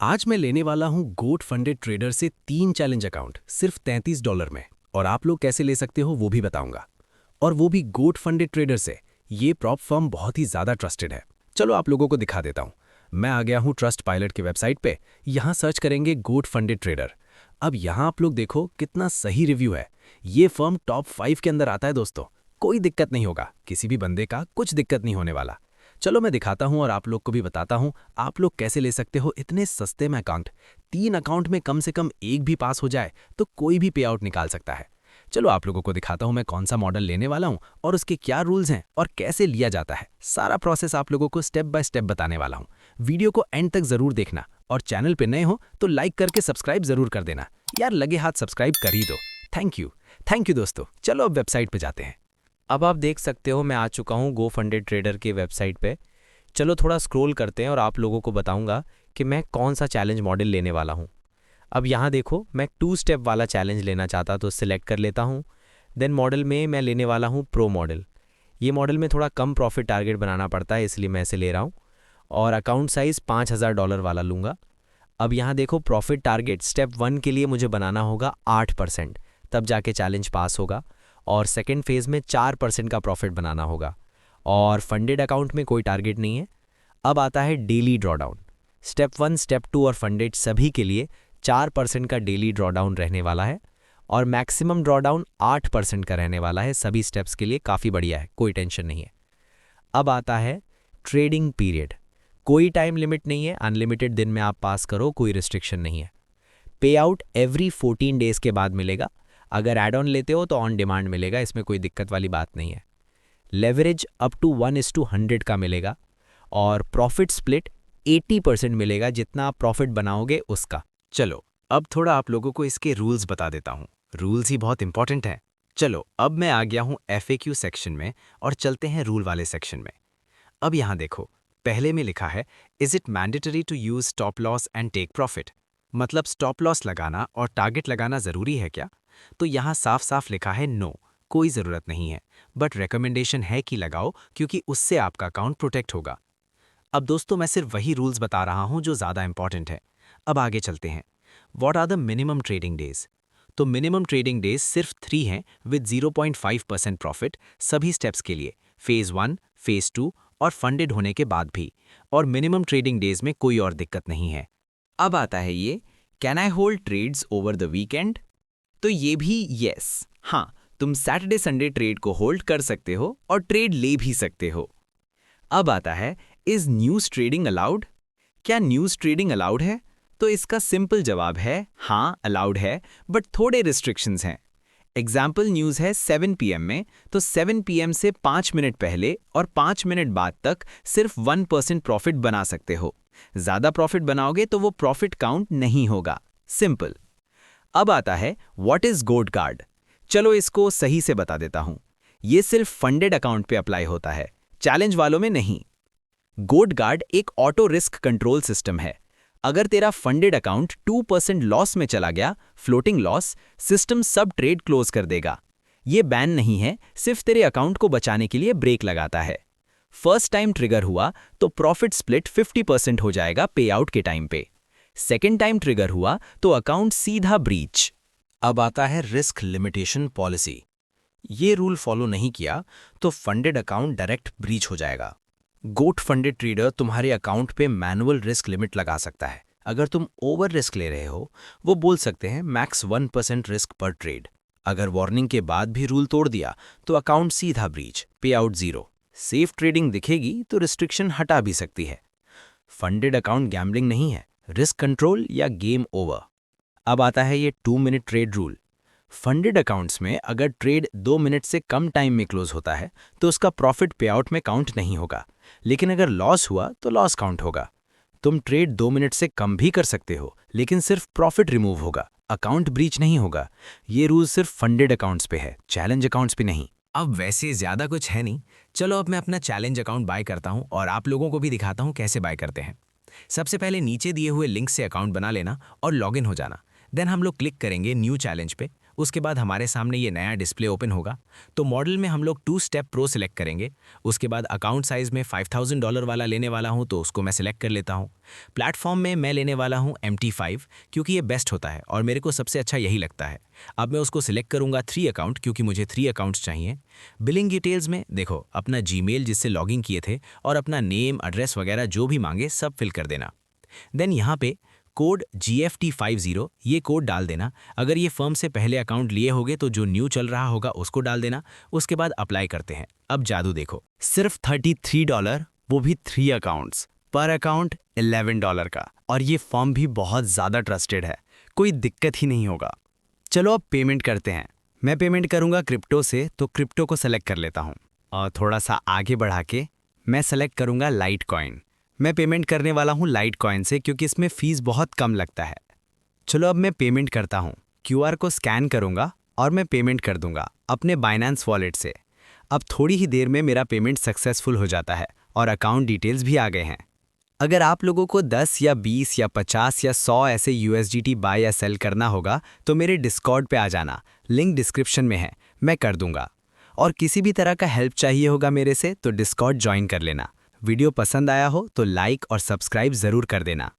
आज मैं लेने वाला हूं गोट फंडेड ट्रेडर से 3 चैलेंज अकाउंट सिर्फ $33 में। और आप लोग कैसे ले सकते हो वो भी बताऊंगा। और वो भी गोट फंडेड ट्रेडर से। ये प्रॉप फर्म बहुत ही ज़्यादा ट्रस्टेड है। चलो आप लोगों को दिखा देता हूं। मैं आ गया हूं ट्रस्ट पायलट की वेबसाइट पे। यहाँ सर्च करेंगे गोट फंडेड ट्रेडर। अब यहाँ आप लोग देखो कितना सही रिव्यू है। ये फर्म टॉप 5 के अंदर आता है दोस्तों। कोई दिक्कत नहीं होगा, किसी भी बंदे का कुछ दिक्कत नहीं होने वाला। चलो मैं दिखाता हूं और आप लोग को भी बताता हूं आप लोग कैसे ले सकते हो इतने सस्ते में अकाउंट। 3 अकाउंट में कम से कम एक भी पास हो जाए तो कोई भी पे आउट निकाल सकता है। चलो आप लोगों को दिखाता हूं मैं कौन सा मॉडल लेने वाला हूं और उसके क्या रूल्स हैं और कैसे लिया जाता है। सारा प्रोसेस आप लोगों को स्टेप बाय स्टेप बताने वाला हूं। वीडियो को एंड तक जरूर देखना और चैनल पे नए हो तो लाइक करके सब्सक्राइब जरूर कर देना। यार लगे हाथ सब्सक्राइब कर ही दो। थैंक यू दोस्तों। चलो अब वेबसाइट पे जाते हैं। अब आप देख सकते हो मैं आ चुका हूँ गो फंडेड ट्रेडर के वेबसाइट पे। चलो थोड़ा स्क्रॉल करते हैं और आप लोगों को बताऊंगा कि मैं कौन सा चैलेंज मॉडल लेने वाला हूँ। अब यहाँ देखो मैं 2 स्टेप वाला चैलेंज लेना चाहता तो सिलेक्ट कर लेता हूँ। देन मॉडल में मैं लेने वाला हूँ प्रो मॉडल। ये मॉडल में थोड़ा कम प्रॉफिट टारगेट बनाना पड़ता है इसलिए मैं इसे ले रहा हूँ। और अकाउंट साइज़ $5000 वाला लूँगा। अब यहाँ देखो प्रॉफिट टारगेट स्टेप 1 के लिए मुझे बनाना होगा 8%, तब जाके चैलेंज पास होगा। और सेकेंड फेज़ में 4% का प्रॉफिट बनाना होगा। और फंडेड अकाउंट में कोई टारगेट नहीं है। अब आता है डेली ड्रॉडाउन। स्टेप 1, स्टेप 2 और फंडेड सभी के लिए 4% का डेली ड्रॉडाउन रहने वाला है। और मैक्सिमम ड्रॉडाउन 8% का रहने वाला है सभी स्टेप्स के लिए। काफ़ी बढ़िया है, कोई टेंशन नहीं है। अब आता है ट्रेडिंग पीरियड। कोई टाइम लिमिट नहीं है, अनलिमिटेड दिन में आप पास करो, कोई रिस्ट्रिक्शन नहीं है। पे आउट एवरी 14 डेज़ के बाद मिलेगा। अगर एड ऑन लेते हो तो ऑन डिमांड मिलेगा, इसमें कोई दिक्कत वाली बात नहीं है। लेवरेज अप टू 1:100 का मिलेगा। और प्रॉफिट स्प्लिट 80% मिलेगा, जितना आप प्रॉफिट बनाओगे उसका। चलो अब थोड़ा आप लोगों को इसके रूल्स बता देता हूँ। रूल्स ही बहुत इंपॉर्टेंट हैं। चलो अब मैं आ गया हूँ FAQ सेक्शन में और चलते हैं रूल वाले सेक्शन में। अब यहाँ देखो पहले में लिखा है is it mandatory to use stop loss and take profit. मतलब स्टॉप लॉस लगाना और टारगेट लगाना ज़रूरी है क्या? तो यहाँ साफ साफ लिखा है नो, कोई ज़रूरत नहीं है। बट रिकमेंडेशन है कि लगाओ क्योंकि उससे आपका अकाउंट प्रोटेक्ट होगा। अब दोस्तों मैं सिर्फ वही रूल्स बता रहा हूं जो ज़्यादा इंपॉर्टेंट है। अब आगे चलते हैं। What are the minimum trading days? तो मिनिमम ट्रेडिंग डेज सिर्फ 3 हैं विद 0.5% प्रॉफिट सभी स्टेप्स के लिए, फेज़ 1, फेज़ 2 और फंडेड होने के बाद भी। और मिनिमम ट्रेडिंग डेज में कोई और दिक्कत नहीं है। अब आता है ये can I hold trades over the weekend? तो ये भी यस, हाँ, तुम सैटरडे संडे ट्रेड को होल्ड कर सकते हो और ट्रेड ले भी सकते हो। अब आता है इज न्यूज़ ट्रेडिंग अलाउड? क्या न्यूज़ ट्रेडिंग अलाउड है? तो इसका सिंपल जवाब है हाँ, अलाउड है, बट थोड़े रिस्ट्रिक्शंस हैं। एग्जाम्पल न्यूज़ है 7 PM में, तो 7 PM से 5 मिनट पहले और 5 मिनट बाद तक सिर्फ 1% प्रॉफिट बना सकते हो। ज़्यादा प्रॉफिट बनाओगे तो वो प्रॉफिट काउंट नहीं होगा। सिंपल। अब आता है व्हाट इज गोट गार्ड? चलो इसको सही से बता देता हूं। ये सिर्फ फंडेड अकाउंट पे अप्लाई होता है, चैलेंज वालों में नहीं। गोट गार्ड एक ऑटो रिस्क कंट्रोल सिस्टम है। अगर तेरा फंडेड अकाउंट 2% लॉस में चला गया, फ्लोटिंग लॉस, सिस्टम सब ट्रेड क्लोज कर देगा। ये बैन नहीं है, सिर्फ तेरे अकाउंट को बचाने के लिए ब्रेक लगाता है। फर्स्ट टाइम ट्रिगर हुआ तो प्रॉफिट स्प्लिट 50% हो जाएगा पे आउट के टाइम पे। सेकेंड टाइम ट्रिगर हुआ तो अकाउंट सीधा ब्रीच। अब आता है रिस्क लिमिटेशन पॉलिसी। ये रूल फॉलो नहीं किया तो फंडेड अकाउंट डायरेक्ट ब्रीच हो जाएगा। गोट फंडेड ट्रेडर तुम्हारे अकाउंट पे मैनुअल रिस्क लिमिट लगा सकता है। अगर तुम ओवर रिस्क ले रहे हो, वो बोल सकते हैं मैक्स 1% रिस्क पर ट्रेड। अगर वार्निंग के बाद भी रूल तोड़ दिया तो अकाउंट सीधा ब्रीच, पे आउट 0। सेफ ट्रेडिंग दिखेगी तो रिस्ट्रिक्शन हटा भी सकती है। फंडेड अकाउंट गैम्बलिंग नहीं है, रिस्क कंट्रोल या गेम ओवर। अब आता है ये 2 minute trade rule. Funded accounts में अगर ट्रेड 2 मिनट से कम टाइम में क्लोज होता है तो उसका प्रॉफिट पे आउट में काउंट नहीं होगा। लेकिन अगर लॉस हुआ तो लॉस काउंट होगा। तुम ट्रेड 2 मिनट से कम भी कर सकते हो, लेकिन सिर्फ प्रॉफिट रिमूव होगा, अकाउंट ब्रीच नहीं होगा। ये रूल सिर्फ फंडेड अकाउंट्स पे है, चैलेंज अकाउंट्स पे नहीं। अब वैसे ज़्यादा कुछ है नहीं। चलो अब मैं अपना चैलेंज अकाउंट बाय करता हूँ और आप लोगों को भी दिखाता हूँ कैसे बाय करते हैं। सबसे पहले नीचे दिए हुए लिंक से अकाउंट बना लेना और लॉगिन हो जाना। देन हम लोग क्लिक करेंगे न्यू चैलेंज पे उसके बाद हमारे सामने ये नया डिस्प्ले ओपन होगा। तो मॉडल में हम लोग 2 स्टेप प्रो सिलेक्ट करेंगे। उसके बाद अकाउंट साइज में $5000 वाला लेने वाला हूँ, तो उसको मैं सिलेक्ट कर लेता हूँ। प्लेटफॉर्म में मैं लेने वाला हूँ MT5, क्योंकि ये बेस्ट होता है और मेरे को सबसे अच्छा यही लगता है। अब मैं उसको सिलेक्ट करूँगा 3 अकाउंट, क्योंकि मुझे 3 अकाउंट्स चाहिए। बिलिंग डिटेल्स में देखो अपना जीमेल जिससे लॉगिन किए थे और अपना नेम, एड्रेस वगैरह जो भी मांगे सब फिल कर देना। देन यहाँ पे कोड GFT50 ये कोड डाल देना। अगर ये फर्म से पहले अकाउंट लिए होगे तो जो न्यू चल रहा होगा उसको डाल देना। उसके बाद अप्लाई करते हैं। अब जादू देखो, सिर्फ $33, वो भी 3 अकाउंट्स, पर अकाउंट $11 का। और ये फर्म भी बहुत ज़्यादा ट्रस्टेड है, कोई दिक्कत ही नहीं होगा। चलो अब पेमेंट करते हैं। मैं पेमेंट करूंगा क्रिप्टो से, तो क्रिप्टो को सेलेक्ट कर लेता हूँ और थोड़ा सा आगे बढ़ा के मैं सेलेक्ट करूंगा लाइट कॉइन। मैं पेमेंट करने वाला हूँ लाइट कॉइन से, क्योंकि इसमें फ़ीस बहुत कम लगता है। चलो अब मैं पेमेंट करता हूँ। QR को स्कैन करूंगा और मैं पेमेंट कर दूंगा अपने बाइनेंस वॉलेट से। अब थोड़ी ही देर में मेरा पेमेंट सक्सेसफुल हो जाता है और अकाउंट डिटेल्स भी आ गए हैं। अगर आप लोगों को 10 या 20 या 50 या 100 ऐसे USDT बाय या सेल करना होगा तो मेरे डिस्कॉर्ड पे आ जाना, लिंक डिस्क्रिप्शन में है, मैं कर दूंगा। और किसी भी तरह का हेल्प चाहिए होगा मेरे से तो डिस्कॉर्ड ज्वाइन कर लेना। वीडियो पसंद आया हो तो लाइक और सब्सक्राइब ज़रूर कर देना।